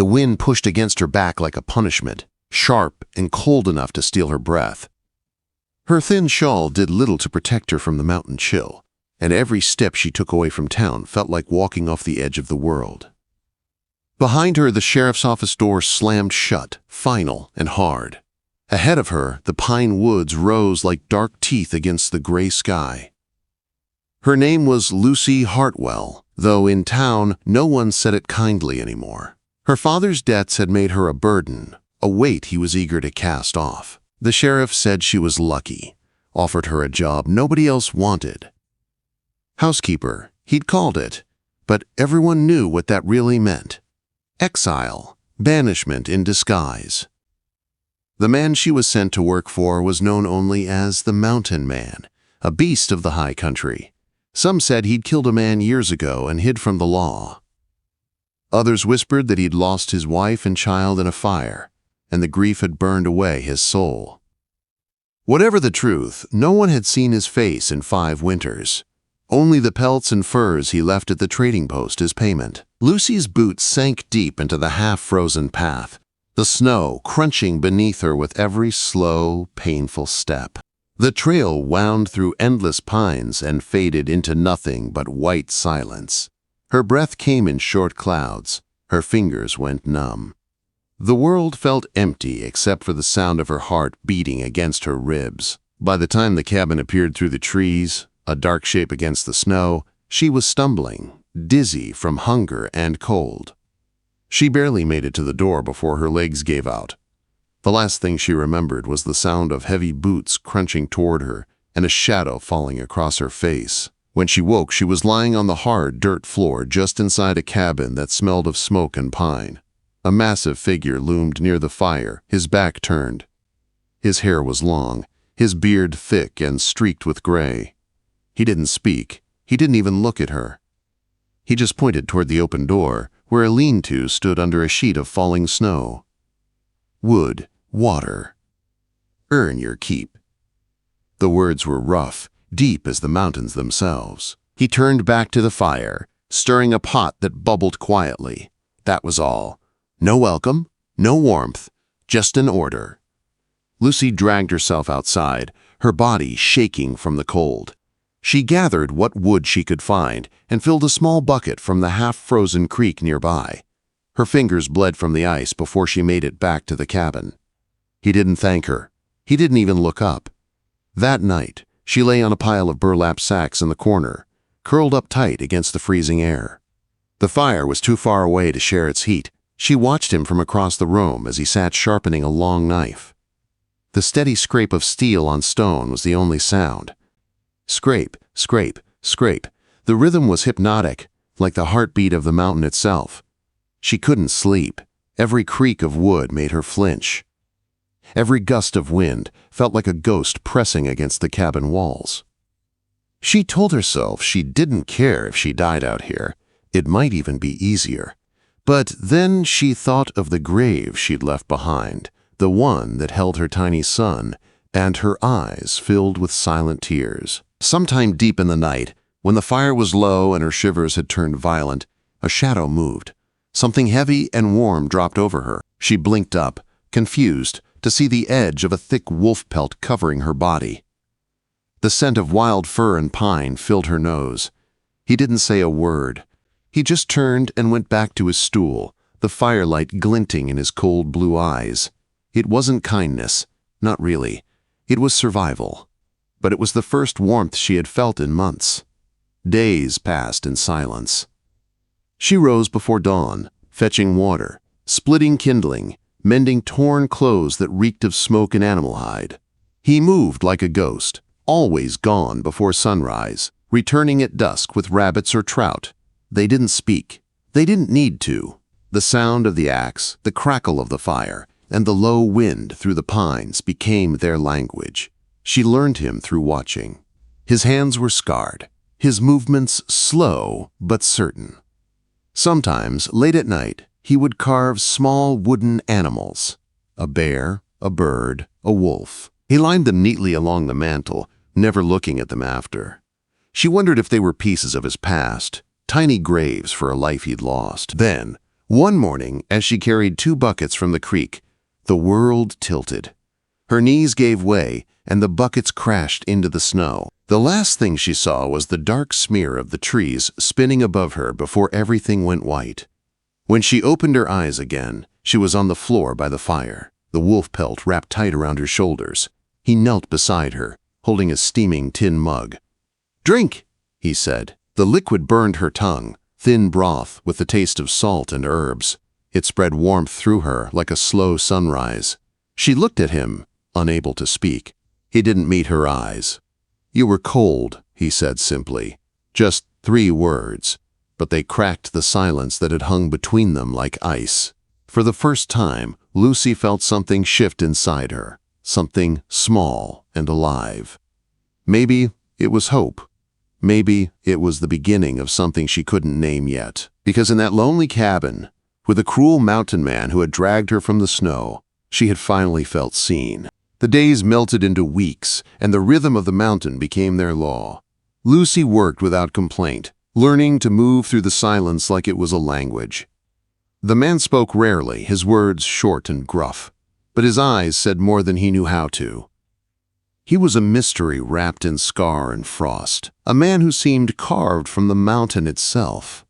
wind pushed against her back like a punishment, sharp and cold enough to steal her breath. Her thin shawl did little to protect her from the mountain chill, and every step she took away from town felt like walking off the edge of the world. Behind her, the sheriff's office door slammed shut, final and hard. Ahead of her, the pine woods rose like dark teeth against the gray sky. Her name was Lucy Hartwell, though in town no one said it kindly anymore. Her father's debts had made her a burden, a weight he was eager to cast off. The sheriff said she was lucky, offered her a job nobody else wanted. Housekeeper, he'd called it, but everyone knew what that really meant. Exile, banishment in disguise. The man she was sent to work for was known only as the Mountain Man, a beast of the high country. Some said he'd killed a man years ago and hid from the law. Others whispered that he'd lost his wife and child in a fire, and the grief had burned away his soul. Whatever the truth, no one had seen his face in 5 winters. Only the pelts and furs he left at the trading post as payment. Lucy's boots sank deep into the half-frozen path, the snow crunching beneath her with every slow, painful step. The trail wound through endless pines and faded into nothing but white silence. Her breath came in short clouds. Her fingers went numb. The world felt empty except for the sound of her heart beating against her ribs. By the time the cabin appeared through the trees, a dark shape against the snow, she was stumbling, dizzy from hunger and cold. She barely made it to the door before her legs gave out. The last thing she remembered was the sound of heavy boots crunching toward her and a shadow falling across her face. When she woke, she was lying on the hard dirt floor just inside a cabin that smelled of smoke and pine. A massive figure loomed near the fire, his back turned. His hair was long, his beard thick and streaked with gray. He didn't speak. He didn't even look at her. He just pointed toward the open door, where a lean-to stood under a sheet of falling snow. Wood, water. Earn your keep. The words were rough, deep as the mountains themselves. He turned back to the fire, stirring a pot that bubbled quietly. That was all. No welcome, no warmth, just an order. Lucy dragged herself outside, her body shaking from the cold. She gathered what wood she could find and filled a small bucket from the half-frozen creek nearby. Her fingers bled from the ice before she made it back to the cabin. He didn't thank her. He didn't even look up. That night, she lay on a pile of burlap sacks in the corner, curled up tight against the freezing air. The fire was too far away to share its heat. She watched him from across the room as he sat sharpening a long knife. The steady scrape of steel on stone was the only sound. Scrape, scrape, scrape. The rhythm was hypnotic, like the heartbeat of the mountain itself. She couldn't sleep. Every creak of wood made her flinch. Every gust of wind felt like a ghost pressing against the cabin walls. She told herself she didn't care if she died out here. It might even be easier. But then she thought of the grave she'd left behind, the one that held her tiny son, and her eyes filled with silent tears. Sometime deep in the night, when the fire was low and her shivers had turned violent, a shadow moved. Something heavy and warm dropped over her. She blinked up, confused, to see the edge of a thick wolf pelt covering her body. The scent of wild fir and pine filled her nose. He didn't say a word. He just turned and went back to his stool, the firelight glinting in his cold blue eyes. It wasn't kindness, not really. It was survival. But it was the first warmth she had felt in months. Days passed in silence. She rose before dawn, fetching water, splitting kindling, mending torn clothes that reeked of smoke and animal hide. He moved like a ghost, always gone before sunrise, returning at dusk with rabbits or trout. They didn't speak. They didn't need to. The sound of the axe, the crackle of the fire, and the low wind through the pines became their language. She learned him through watching. His hands were scarred, his movements slow but certain. Sometimes, late at night, he would carve small wooden animals, a bear, a bird, a wolf. He lined them neatly along the mantel, never looking at them after. She wondered if they were pieces of his past, tiny graves for a life he'd lost. Then, One morning, as she carried 2 buckets from the creek, the world tilted. Her knees gave way, and the buckets crashed into the snow. The last thing she saw was the dark smear of the trees spinning above her before everything went white. When she opened her eyes again, she was on the floor by the fire, the wolf pelt wrapped tight around her shoulders. He knelt beside her, holding a steaming tin mug. "Drink," he said. The liquid burned her tongue, thin broth with the taste of salt and herbs. It spread warmth through her like a slow sunrise. She looked at him, unable to speak. He didn't meet her eyes. "You were cold," he said simply. Just 3 words, but they cracked the silence that had hung between them like ice. For the first time, Lucy felt something shift inside her, something small and alive. Maybe it was hope. Maybe it was the beginning of something she couldn't name yet. Because in that lonely cabin, with a cruel mountain man who had dragged her from the snow, she had finally felt seen. The days melted into weeks, and the rhythm of the mountain became their law. Lucy worked without complaint, learning to move through the silence like it was a language. The man spoke rarely, his words short and gruff, but his eyes said more than he knew how to. He was a mystery wrapped in scar and frost, a man who seemed carved from the mountain itself.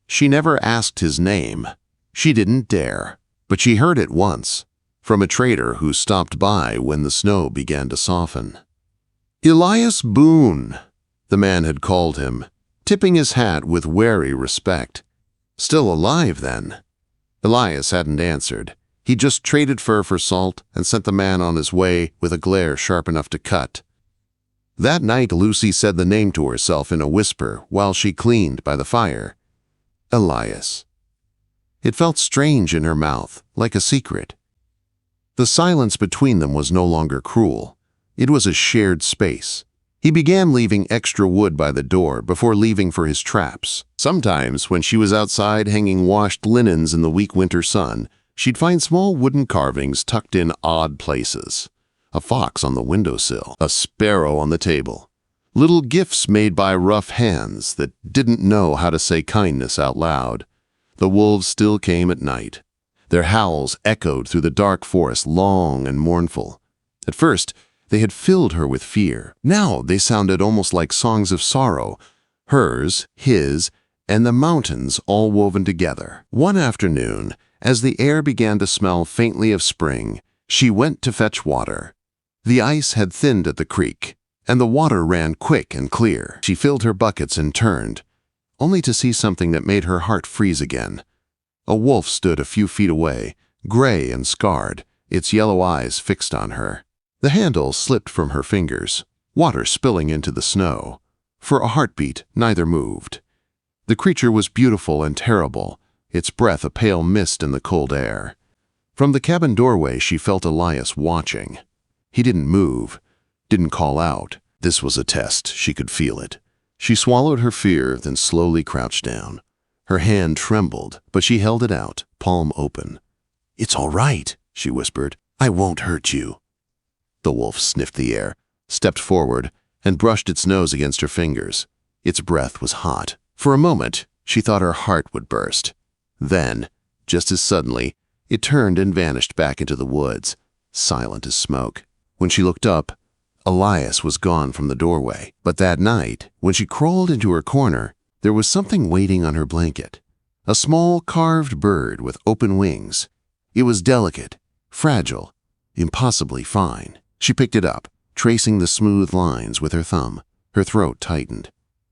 She never asked his name. She didn't dare, but she heard it once, from a trader who stopped by when the snow began to soften. "Elias Boone," the man had called him, tipping his hat with wary respect. Still alive, then? Elias hadn't answered. He just traded fur for salt and sent the man on his way with a glare sharp enough to cut. That night, Lucy said the name to herself in a whisper while she cleaned by the fire. Elias. It felt strange in her mouth, like a secret. The silence between them was no longer cruel. It was a shared space. He began leaving extra wood by the door before leaving for his traps. Sometimes, when she was outside hanging washed linens in the weak winter sun, she'd find small wooden carvings tucked in odd places. A fox on the windowsill, a sparrow on the table. Little gifts made by rough hands that didn't know how to say kindness out loud. The wolves still came at night. Their howls echoed through the dark forest, long and mournful. At first, they had filled her with fear. Now they sounded almost like songs of sorrow, hers, his, and the mountains all woven together. One afternoon, as the air began to smell faintly of spring, she went to fetch water. The ice had thinned at the creek, and the water ran quick and clear. She filled her buckets and turned, only to see something that made her heart freeze again. A wolf stood a few feet away, gray and scarred, its yellow eyes fixed on her. The handle slipped from her fingers, water spilling into the snow. For a heartbeat, neither moved. The creature was beautiful and terrible, its breath a pale mist in the cold air. From the cabin doorway she felt Elias watching. He didn't move, didn't call out. This was a test, she could feel it. She swallowed her fear, then slowly crouched down. Her hand trembled, but she held it out, palm open. "It's all right," she whispered. "I won't hurt you." The wolf sniffed the air, stepped forward, and brushed its nose against her fingers. Its breath was hot. For a moment, she thought her heart would burst. Then, just as suddenly, it turned and vanished back into the woods, silent as smoke. When she looked up, Elias was gone from the doorway. But that night, when she crawled into her corner, there was something waiting on her blanket. A small carved bird with open wings. It was delicate, fragile, impossibly fine. She picked it up, tracing the smooth lines with her thumb. Her throat tightened.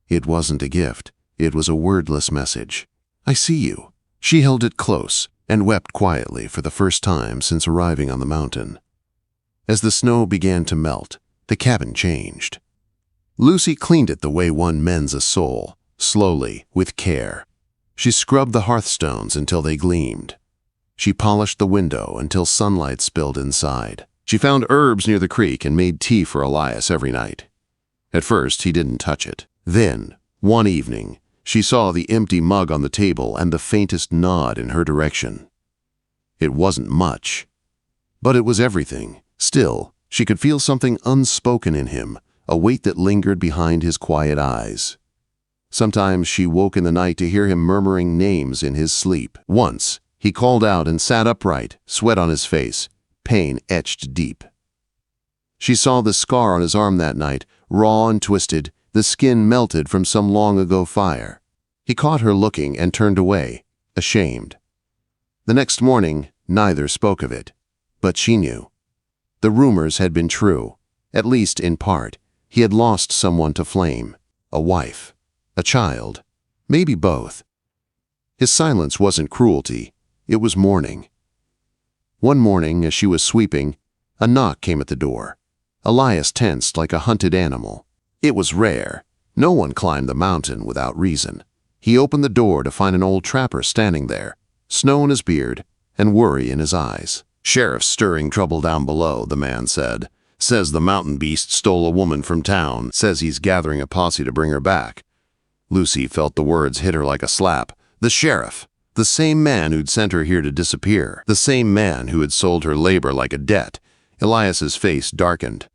It wasn't a gift. It was a wordless message. "I see you." She held it close and wept quietly for the first time since arriving on the mountain. As the snow began to melt, the cabin changed. Lucy cleaned it the way one mends a soul, slowly, with care. She scrubbed the hearthstones until they gleamed. She polished the window until sunlight spilled inside. She found herbs near the creek and made tea for Elias every night. At first, he didn't touch it. Then, one evening, she saw the empty mug on the table and the faintest nod in her direction. It wasn't much, but it was everything. Still, she could feel something unspoken in him, a weight that lingered behind his quiet eyes. Sometimes she woke in the night to hear him murmuring names in his sleep. Once, he called out and sat upright, sweat on his face, pain etched deep. She saw the scar on his arm that night, raw and twisted, the skin melted from some long-ago fire. He caught her looking and turned away, ashamed. The next morning, neither spoke of it. But she knew. The rumors had been true, at least in part. He had lost someone to flame, a wife, a child, maybe both. His silence wasn't cruelty, it was mourning. One morning, as she was sweeping, a knock came at the door. Elias tensed like a hunted animal. It was rare. No one climbed the mountain without reason. He opened the door to find an old trapper standing there, snow in his beard and worry in his eyes. "Sheriff's stirring trouble down below," the man said. "Says the mountain beast stole a woman from town. Says he's gathering a posse to bring her back." Lucy felt the words hit her like a slap. The sheriff! The same man who'd sent her here to disappear. The same man who had sold her labor like a debt. Elias's face darkened.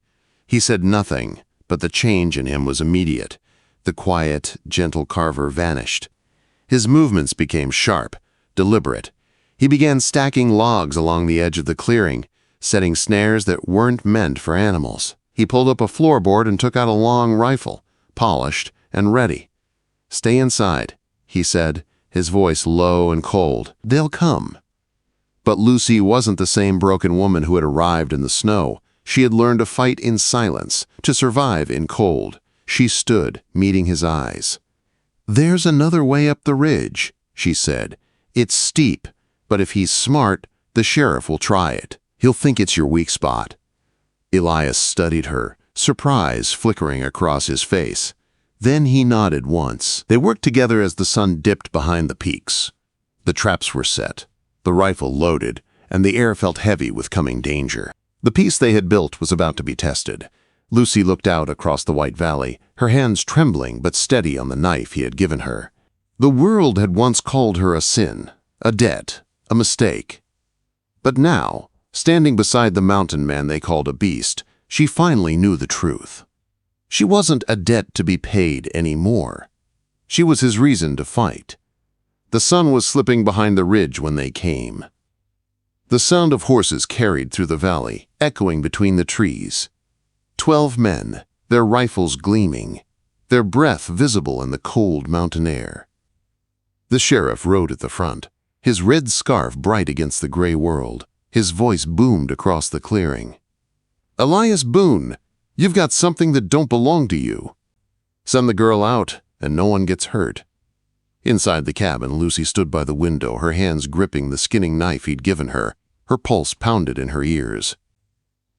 He said nothing, but the change in him was immediate. The quiet, gentle Carver vanished. His movements became sharp, deliberate. He began stacking logs along the edge of the clearing, setting snares that weren't meant for animals. He pulled up a floorboard and took out a long rifle, polished and ready. "Stay inside," he said, his voice low and cold. "They'll come." But Lucy wasn't the same broken woman who had arrived in the snow. She had learned to fight in silence, to survive in cold. She stood, meeting his eyes. "There's another way up the ridge," she said. "It's steep, but if he's smart, the sheriff will try it. He'll think it's your weak spot." Elias studied her, surprise flickering across his face. Then he nodded once. They worked together as the sun dipped behind the peaks. The traps were set, the rifle loaded, and the air felt heavy with coming danger. The piece they had built was about to be tested. Lucy looked out across the white valley, her hands trembling but steady on the knife he had given her. The world had once called her a sin, a debt, a mistake. But now, standing beside the mountain man they called a beast, she finally knew the truth. She wasn't a debt to be paid anymore. She was his reason to fight. The sun was slipping behind the ridge when they came. The sound of horses carried through the valley, echoing between the trees. 12 men, their rifles gleaming, their breath visible in the cold mountain air. The sheriff rode at the front, his red scarf bright against the gray world. His voice boomed across the clearing. "Elias Boone, you've got something that don't belong to you. Send the girl out, and no one gets hurt." Inside the cabin, Lucy stood by the window, her hands gripping the skinning knife he'd given her. Her pulse pounded in her ears.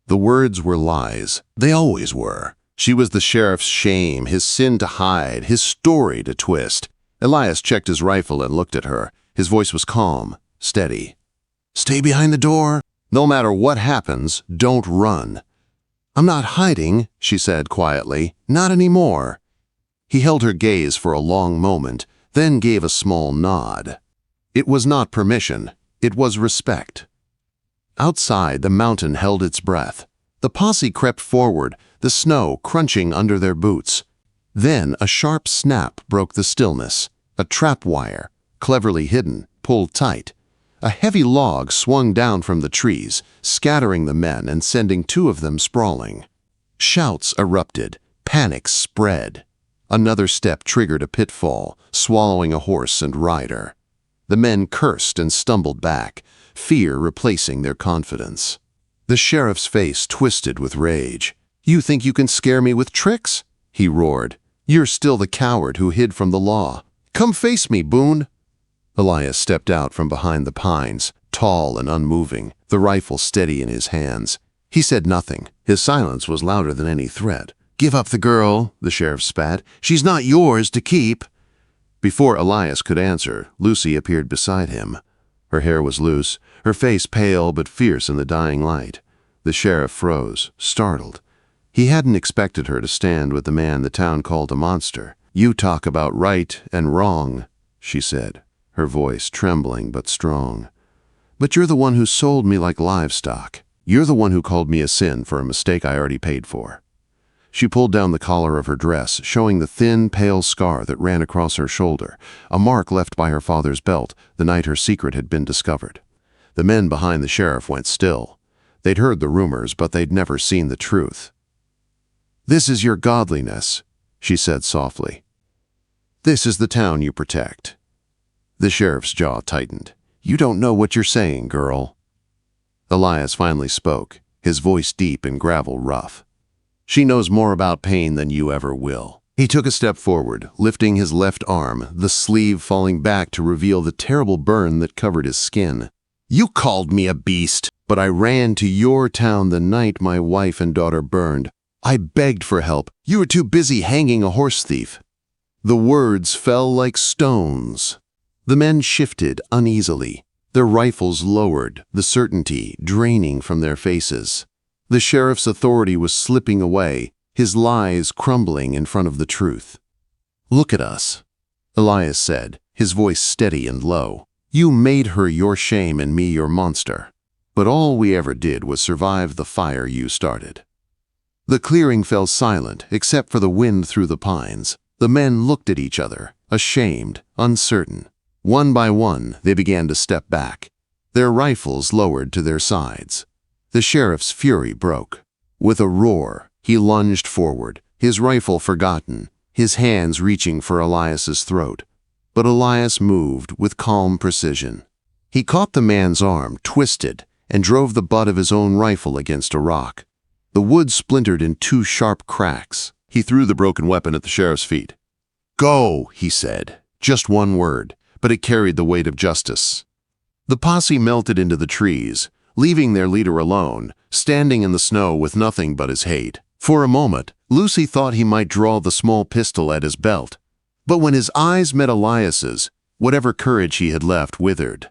The words were lies. They always were. She was the sheriff's shame, his sin to hide, his story to twist. Elias checked his rifle and looked at her. His voice was calm, steady. "Stay behind the door. No matter what happens, don't run." "I'm not hiding," she said quietly. "Not anymore." He held her gaze for a long moment, then gave a small nod. It was not permission, it was respect. Outside, the mountain held its breath. The posse crept forward, the snow crunching under their boots. Then a sharp snap broke the stillness. A trap wire, cleverly hidden, pulled tight. A heavy log swung down from the trees, scattering the men and sending 2 of them sprawling. Shouts erupted, panic spread. Another step triggered a pitfall, swallowing a horse and rider. The men cursed and stumbled back, fear replacing their confidence. The sheriff's face twisted with rage. "You think you can scare me with tricks?" he roared. "You're still the coward who hid from the law. Come face me, Boone." Elias stepped out from behind the pines, tall and unmoving, the rifle steady in his hands. He said nothing. His silence was louder than any threat. "Give up the girl," the sheriff spat. "She's not yours to keep." Before Elias could answer, Lucy appeared beside him. Her hair was loose, her face pale but fierce in the dying light. The sheriff froze, startled. He hadn't expected her to stand with the man the town called a monster. "You talk about right and wrong," she said, her voice trembling but strong. "But you're the one who sold me like livestock. You're the one who called me a sin for a mistake I already paid for." She pulled down the collar of her dress, showing the thin, pale scar that ran across her shoulder, a mark left by her father's belt the night her secret had been discovered. The men behind the sheriff went still. They'd heard the rumors, but they'd never seen the truth. "This is your godliness," she said softly. "This is the town you protect." The sheriff's jaw tightened. "You don't know what you're saying, girl." Elias finally spoke, his voice deep and gravel rough. "She knows more about pain than you ever will." He took a step forward, lifting his left arm, the sleeve falling back to reveal the terrible burn that covered his skin. "You called me a beast, but I ran to your town the night my wife and daughter burned. I begged for help. You were too busy hanging a horse thief." The words fell like stones. The men shifted uneasily, their rifles lowered, the certainty draining from their faces. The sheriff's authority was slipping away, his lies crumbling in front of the truth. "Look at us," Elias said, his voice steady and low. "You made her your shame and me your monster. But all we ever did was survive the fire you started." The clearing fell silent, except for the wind through the pines. The men looked at each other, ashamed, uncertain. One by one, they began to step back, their rifles lowered to their sides. The sheriff's fury broke. With a roar, he lunged forward, his rifle forgotten, his hands reaching for Elias's throat. But Elias moved with calm precision. He caught the man's arm, twisted, and drove the butt of his own rifle against a rock. The wood splintered in two sharp cracks. He threw the broken weapon at the sheriff's feet. "Go," he said. Just one word, but it carried the weight of justice. The posse melted into the trees, leaving their leader alone, standing in the snow with nothing but his hate. For a moment, Lucy thought he might draw the small pistol at his belt. But when his eyes met Elias's, whatever courage he had left withered.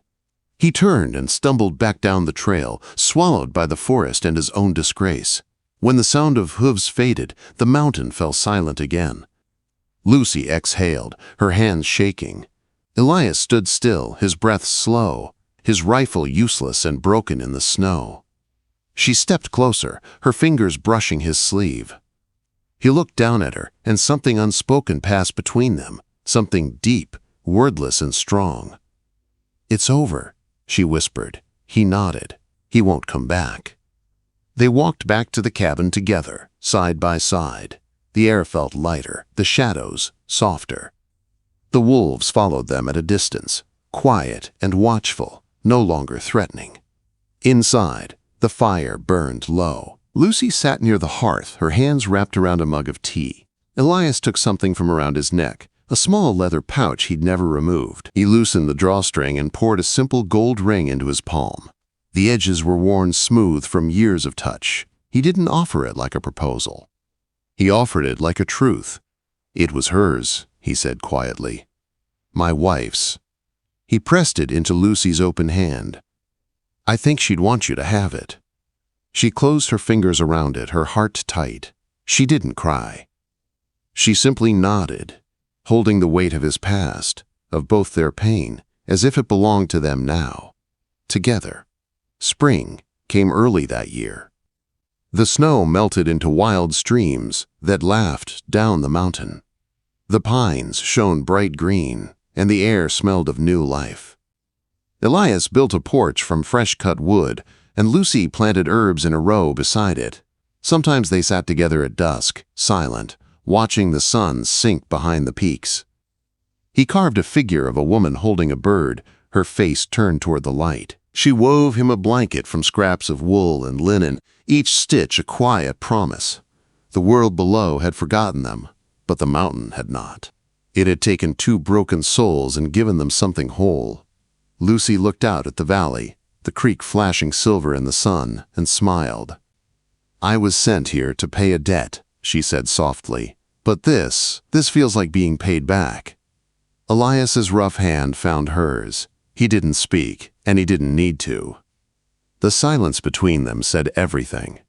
He turned and stumbled back down the trail, swallowed by the forest and his own disgrace. When the sound of hooves faded, the mountain fell silent again. Lucy exhaled, her hands shaking. Elias stood still, his breath slow, his rifle useless and broken in the snow. She stepped closer, her fingers brushing his sleeve. He looked down at her, and something unspoken passed between them, something deep, wordless and strong. "It's over," she whispered. He nodded. "He won't come back." They walked back to the cabin together, side by side. The air felt lighter, the shadows softer. The wolves followed them at a distance, quiet and watchful, no longer threatening. Inside, the fire burned low. Lucy sat near the hearth, her hands wrapped around a mug of tea. Elias took something from around his neck, a small leather pouch he'd never removed. He loosened the drawstring and poured a simple gold ring into his palm. The edges were worn smooth from years of touch. He didn't offer it like a proposal. He offered it like a truth. "It was hers," he said quietly. "My wife's." He pressed it into Lucy's open hand. "I think she'd want you to have it." She closed her fingers around it, her heart tight. She didn't cry. She simply nodded, holding the weight of his past, of both their pain, as if it belonged to them now. Together. Spring came early that year. The snow melted into wild streams that laughed down the mountain. The pines shone bright green, and the air smelled of new life. Elias built a porch from fresh-cut wood, and Lucy planted herbs in a row beside it. Sometimes they sat together at dusk, silent, watching the sun sink behind the peaks. He carved a figure of a woman holding a bird, her face turned toward the light. She wove him a blanket from scraps of wool and linen, each stitch a quiet promise. The world below had forgotten them, but the mountain had not. It had taken two broken souls and given them something whole. Lucy looked out at the valley, the creek flashing silver in the sun, and smiled. "I was sent here to pay a debt," she said softly, "but this feels like being paid back." Elias's rough hand found hers. He didn't speak, and he didn't need to. The silence between them said everything.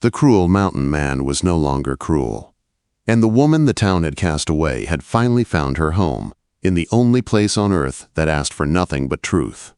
The cruel mountain man was no longer cruel. And the woman the town had cast away had finally found her home, in the only place on earth that asked for nothing but truth.